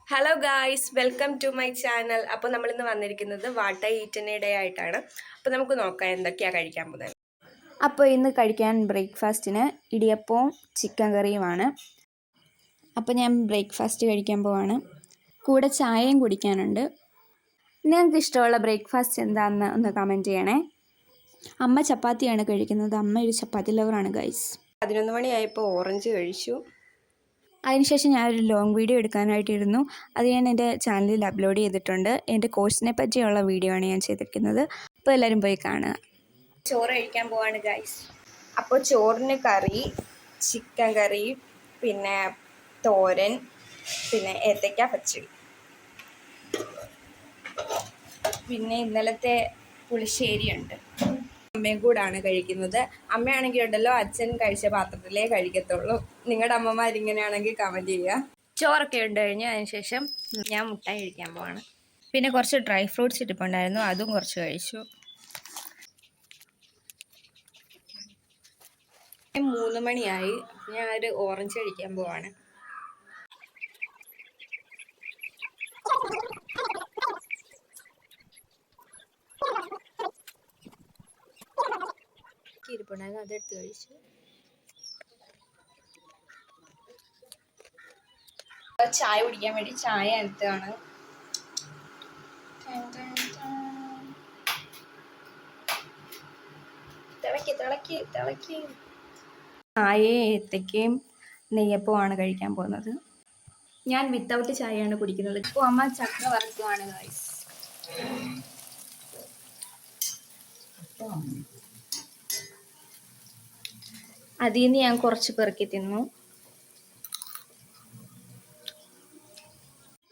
Hello guys, welcome to my channel. അപ്പോൾ നമ്മളിന്ന് വന്നിരിക്കുന്നത് വാട്ട ഈറ്റിന് ഡേ ആയിട്ടാണ്. അപ്പോൾ നമുക്ക് നോക്കാം എന്തൊക്കെയാണ് കഴിക്കാൻ പോകുന്നത്. അപ്പോൾ ഇന്ന് കഴിക്കാൻ ബ്രേക്ക്ഫാസ്റ്റിന് ഇടിയപ്പവും ചിക്കൻ കറിയുമാണ്. അപ്പോൾ ഞാൻ ബ്രേക്ക്ഫാസ്റ്റ് കഴിക്കാൻ പോവാണ്. കൂടെ ചായയും കുടിക്കാനുണ്ട്. നിങ്ങൾക്ക് ഇഷ്ടമുള്ള ബ്രേക്ക്ഫാസ്റ്റ് എന്താണെന്ന് ഒന്ന് കമൻറ്റ് ചെയ്യണേ. അമ്മ ചപ്പാത്തിയാണ് കഴിക്കുന്നത്. അമ്മ ഒരു ചപ്പാത്തി ലവറാണ് ഗൈസ്. 11 മണിയായപ്പോൾ ഓറഞ്ച് കഴിച്ചു. അതിനുശേഷം ഞാനൊരു ലോങ് വീഡിയോ എടുക്കാനായിട്ടിരുന്നു. അത് ഞാൻ എൻ്റെ ചാനലിൽ അപ്ലോഡ് ചെയ്തിട്ടുണ്ട്. എൻ്റെ കോഴ്സിനെ പറ്റിയുള്ള വീഡിയോ ആണ് ഞാൻ ചെയ്തിരിക്കുന്നത്. അപ്പോൾ എല്ലാവരും പോയി കാണുക. ചോറ് കഴിക്കാൻ പോവാണ് ഗൈസ്. അപ്പോൾ ചോറിന് കറി, ചിക്കൻ കറി, പിന്നെ തോരൻ, പിന്നെ ഏത്തയ്ക്ക പച്ചടി, പിന്നെ ഇന്നലത്തെ പുളിശ്ശേരിയുണ്ട്. അമ്മയും കൂടാണ് കഴിക്കുന്നത്. അമ്മയാണെങ്കിൽ ഉണ്ടല്ലോ അച്ഛൻ കഴിച്ച പാത്രത്തിലേ കഴിക്കത്തുള്ളൂ. നിങ്ങളുടെ അമ്മമാരിങ്ങനെയാണെങ്കിൽ കമൻറ്റ് ചെയ്യുക. ചോറൊക്കെ ഉണ്ട് കഴിഞ്ഞ് അതിനുശേഷം ഞാൻ മുട്ടായി കഴിക്കാൻ പോവാണ്. പിന്നെ കുറച്ച് ഡ്രൈ ഫ്രൂട്ട്സ് ഇട്ടിട്ടുണ്ടായിരുന്നു, അതും കുറച്ച് കഴിച്ചു. 3 മണിയായി. ഞാൻ ഒരു ഓറഞ്ച് കഴിക്കാൻ പോവാണ്. ഇരിപ്പുണ്ടായിരുന്നു, അതെടുത്ത് കഴിച്ചു. ചായ കുടിക്കാൻ വേണ്ടി ചായ എടുത്താണ്. തിളക്കി ചായയും ഏത്തയ്ക്കയും നെയ്യപ്പമാണ് കഴിക്കാൻ പോകുന്നത്. ഞാൻ വിത്തൗട്ട് ചായയാണ് കുടിക്കുന്നത്. ഇപ്പോൾ അമ്മ ചക്ക വറുക്കുകയാണ് ഗൈസ്. അതിൽ നിന്ന് ഞാൻ കുറച്ച് പെറുക്കി തിന്നു.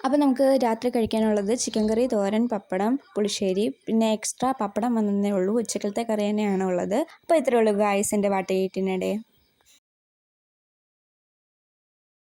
അപ്പോൾ നമുക്ക് രാത്രി കഴിക്കാനുള്ളത് ചിക്കൻ കറി, തോരൻ, പപ്പടം, പുളിശ്ശേരി, പിന്നെ എക്സ്ട്രാ പപ്പടം വന്നതേ ഉള്ളൂ. ഉച്ചക്കലത്തെ കറി തന്നെയാണ് ഉള്ളത്. അപ്പോൾ ഇത്രയേ ഉള്ളൂ ഗായ്സ് എൻ്റെ വാട്ട ഈറ്റിനിടെ.